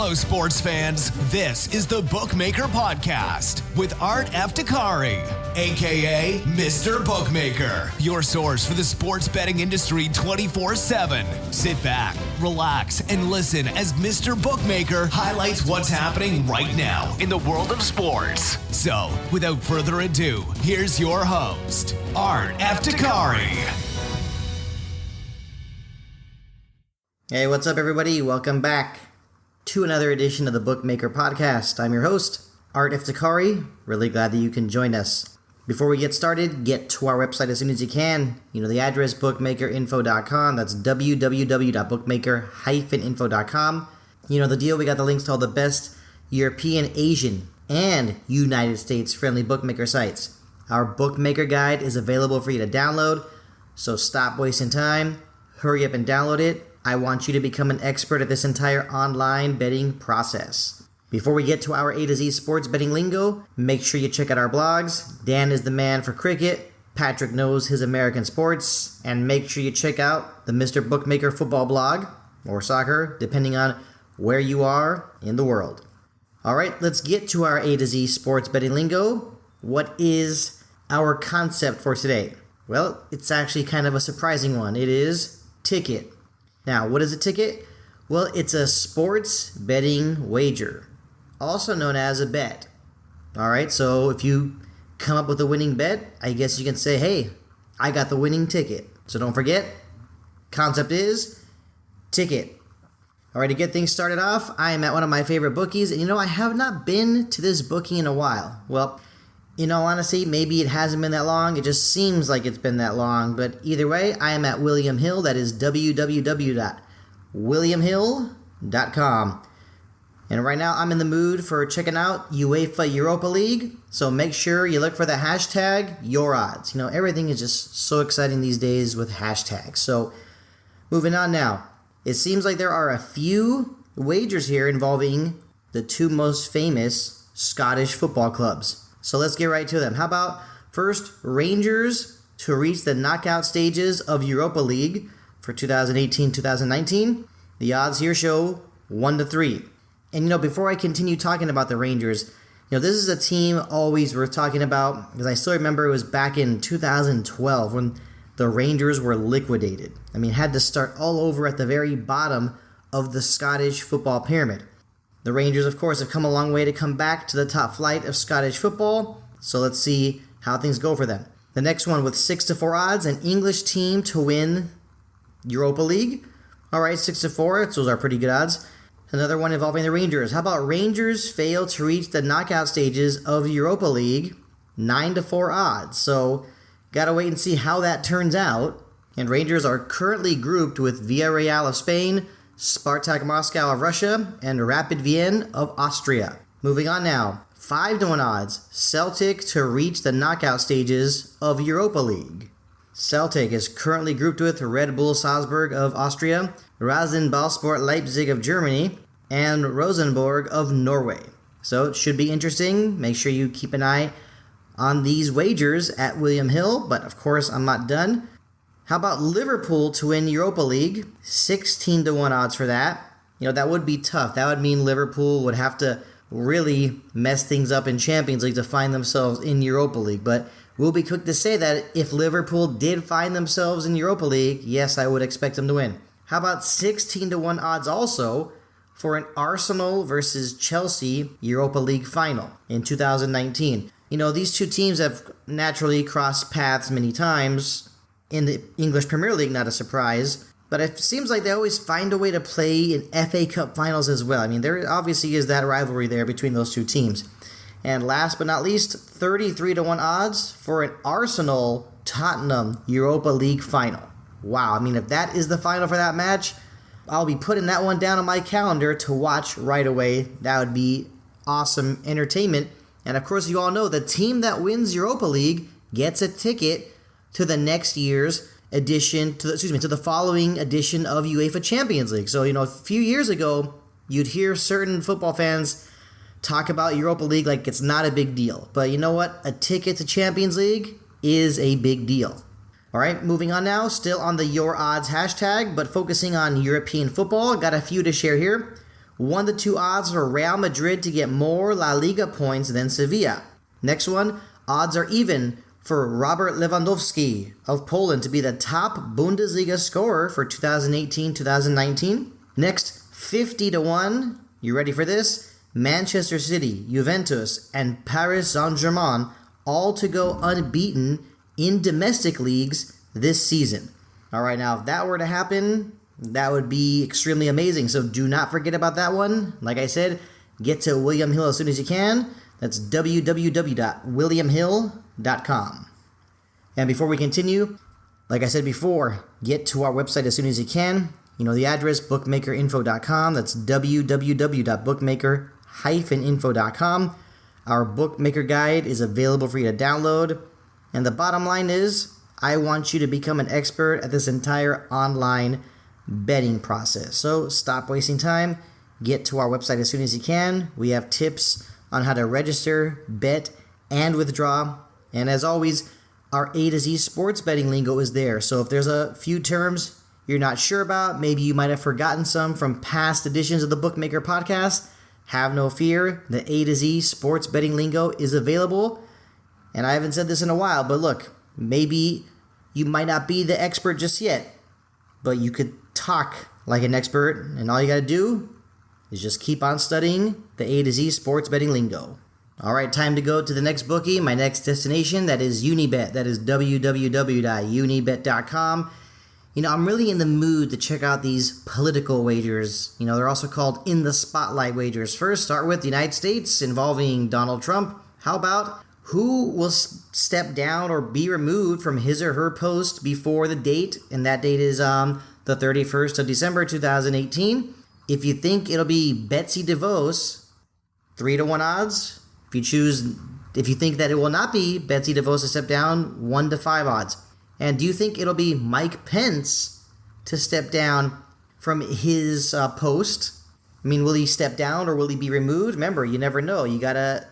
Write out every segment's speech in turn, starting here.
Hello, sports fans. This is the Bookmaker Podcast with Art Eftekhari, a.k.a. Mr. Bookmaker, your source for the sports betting industry 24/7. Sit back, relax, and listen as Mr. Bookmaker highlights what's happening right now in the world of sports. So, without further ado, here's your host, Art Eftekhari. Hey, what's up, everybody? Welcome back to another edition of the Bookmaker Podcast. I'm your host, Art Eftekhari. Really glad that you can join us. Before we get started, get to our website as soon as you can. You know the address, bookmakerinfo.com. That's www.bookmaker-info.com. You know the deal. We got the links to all the best European, Asian, and United States friendly bookmaker sites. Our bookmaker guide is available for you to download, so stop wasting time. Hurry up and download it. I want you to become an expert at this entire online betting process. Before we get to our A to Z sports betting lingo, make sure you check out our blogs. Dan is the man for cricket, Patrick knows his American sports, and make sure you check out the Mr. Bookmaker football blog, or soccer, depending on where you are in the world. Alright, let's get to our A to Z sports betting lingo. What is our concept for today? Well, it's actually kind of a surprising one. It is ticket. Now, what is a ticket? Well, it's a sports betting wager, also known as a bet. All right, so if you come up with a winning bet, I guess you can say, hey, I got the winning ticket. So don't forget, concept is ticket. All right, to get things started off, I am at one of my favorite bookies, and I have not been to this bookie in a while. Well, in all honesty, maybe it hasn't been that long. It just seems like it's been that long. But either way, I am at William Hill. That is www.williamhill.com. And right now, I'm in the mood for checking out UEFA Europa League. So make sure you look for the hashtag YourOdds. Everything is just so exciting these days with hashtags. So moving on now. It seems like there are a few wagers here involving the two most famous Scottish football clubs. So let's get right to them. How about first, Rangers to reach the knockout stages of Europa League for 2018-2019. The odds here show 1-3. And before I continue talking about the Rangers, this is a team always worth talking about, because I still remember it was back in 2012 when the Rangers were liquidated. Had to start all over at the very bottom of the Scottish football pyramid. The Rangers, of course, have come a long way to come back to the top flight of Scottish football, so let's see how things go for them. The next one with 6-4 odds, an English team to win Europa League. All right, 6-4, those are pretty good odds. Another one involving the Rangers. How about Rangers fail to reach the knockout stages of Europa League, 9-4 odds. So, gotta wait and see how that turns out. And Rangers are currently grouped with Villarreal of Spain, Spartak Moscow of Russia, and Rapid Vienna of Austria. Moving on now. 5-1 odds. Celtic to reach the knockout stages of Europa League. Celtic is currently grouped with Red Bull Salzburg of Austria, Rasenballsport Leipzig of Germany, and Rosenborg of Norway. So it should be interesting. Make sure you keep an eye on these wagers at William Hill, but of course I'm not done. How about Liverpool to win Europa League? 16-1 odds for that. That would be tough. That would mean Liverpool would have to really mess things up in Champions League to find themselves in Europa League. But we'll be quick to say that if Liverpool did find themselves in Europa League, yes, I would expect them to win. How about 16-1 odds also for an Arsenal versus Chelsea Europa League final in 2019? These two teams have naturally crossed paths many times in the English Premier League, not a surprise. But it seems like they always find a way to play in FA Cup finals as well. There obviously is that rivalry there between those two teams. And last but not least, 33-1 odds for an Arsenal-Tottenham Europa League final. Wow, if that is the final for that match, I'll be putting that one down on my calendar to watch right away. That would be awesome entertainment. And of course, you all know the team that wins Europa League gets a ticket to the next year's edition, to the following edition of UEFA Champions League. So, a few years ago, you'd hear certain football fans talk about Europa League like it's not a big deal. But you know what? A ticket to Champions League is a big deal. All right, moving on now, still on the Your Odds hashtag, but focusing on European football. Got a few to share here. 1-2 odds for Real Madrid to get more La Liga points than Sevilla. Next one, odds are even for Robert Lewandowski of Poland to be the top Bundesliga scorer for 2018-2019. Next, 50-1, you ready for this? Manchester City, Juventus, and Paris Saint-Germain all to go unbeaten in domestic leagues this season. All right, now if that were to happen, that would be extremely amazing. So do not forget about that one. Like I said, get to William Hill as soon as you can. That's www.williamhill.com. And before we continue, like I said before, get to our website as soon as you can. You know the address, bookmakerinfo.com. That's www.bookmaker-info.com. Our Bookmaker Guide is available for you to download. And the bottom line is, I want you to become an expert at this entire online betting process. So stop wasting time. Get to our website as soon as you can. We have tips on how to register, bet, and withdraw. And as always, our A to Z sports betting lingo is there. So if there's a few terms you're not sure about, maybe you might have forgotten some from past editions of the Bookmaker Podcast, have no fear. The A to Z sports betting lingo is available. And I haven't said this in a while, but look, maybe you might not be the expert just yet, but you could talk like an expert, and all you got to do is just keep on studying the A to Z sports betting lingo. All right, time to go to the next bookie, my next destination. That is Unibet. That is www.unibet.com. You know, I'm really in the mood to check out these political wagers. You know, they're also called in the spotlight wagers. First, start with the United States involving Donald Trump. How about who will step down or be removed from his or her post before the date? And that date is the 31st of December 2018. If you think it'll be Betsy DeVos, 3-1 odds. If you think that it will not be Betsy DeVos to step down, 1-5 odds. And do you think it'll be Mike Pence to step down from his post? I mean, will he step down or will he be removed? Remember, you never know. You got a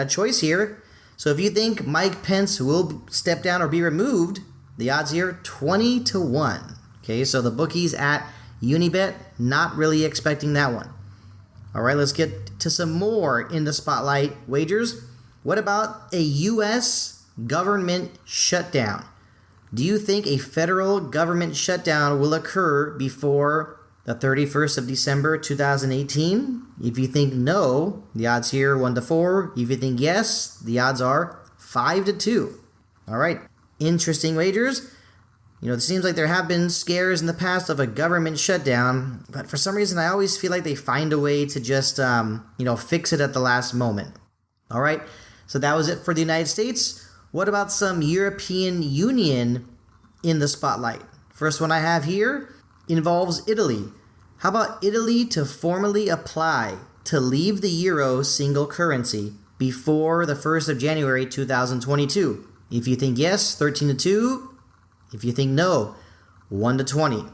choice here. So if you think Mike Pence will step down or be removed, the odds here 20-1. Okay, so the bookies at Unibet, not really expecting that one. All right, let's get to some more in the spotlight wagers. What about a U.S. government shutdown? Do you think a federal government shutdown will occur before the 31st of December 2018? If you think no, the odds here 1-4. If you think yes, the odds are 5-2. All right, interesting wagers. You know, it seems like there have been scares in the past of a government shutdown, but for some reason I always feel like they find a way to just, fix it at the last moment. All right, so that was it for the United States. What about some European Union in the spotlight? First one I have here involves Italy. How about Italy to formally apply to leave the euro single currency before the 1st of January 2022? If you think yes, 13-2. If you think no, 1-20.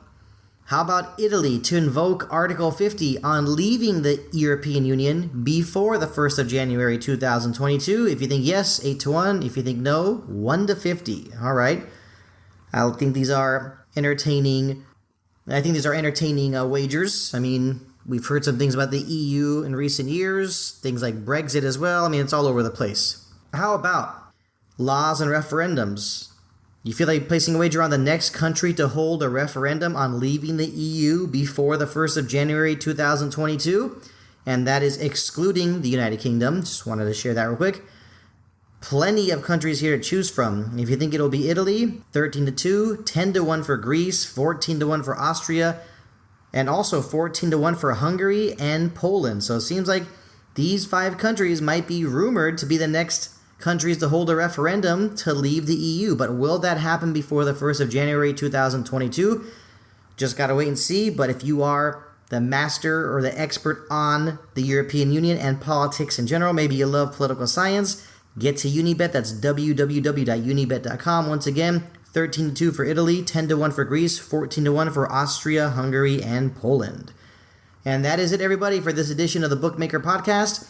How about Italy to invoke Article 50 on leaving the European Union before the 1st of January 2022? If you think yes, 8-1. If you think no, 1-50. All right. I think these are entertaining. Wagers. I mean, we've heard some things about the EU in recent years, things like Brexit as well. I mean, it's all over the place. How about laws and referendums? You feel like placing a wager on the next country to hold a referendum on leaving the EU before the 1st of January 2022? And that is excluding the United Kingdom. Just wanted to share that real quick. Plenty of countries here to choose from. If you think it'll be Italy, 13-2, 10-1 for Greece, 14-1 for Austria, and also 14-1 for Hungary and Poland. So it seems like these 5 countries might be rumored to be the next countries to hold a referendum to leave the EU. But will that happen before the 1st of January 2022? Just got to wait and see. But if you are the master or the expert on the European Union and politics in general, maybe you love political science, get to Unibet. That's www.unibet.com. Once again, 13-2 for Italy, 10-1 for Greece, 14-1 for Austria, Hungary, and Poland. And that is it, everybody, for this edition of the Bookmaker Podcast.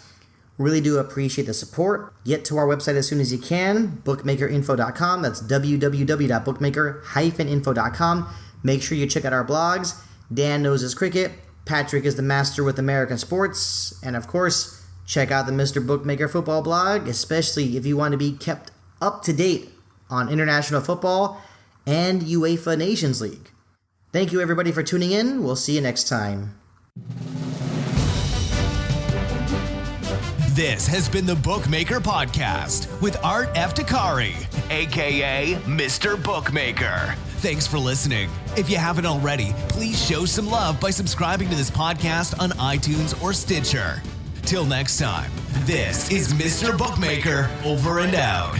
Really do appreciate the support. Get to our website as soon as you can, bookmakerinfo.com. That's www.bookmaker-info.com. Make sure you check out our blogs, Dan Knows His Cricket, Patrick is the master with American sports. And of course, check out the Mr. Bookmaker football blog, especially if you want to be kept up to date on international football and UEFA Nations League. Thank you everybody for tuning in. We'll see you next time. This has been the Bookmaker Podcast with Art Eftekhari, a.k.a. Mr. Bookmaker. Thanks for listening. If you haven't already, please show some love by subscribing to this podcast on iTunes or Stitcher. Till next time, this is Mr. Bookmaker over and out.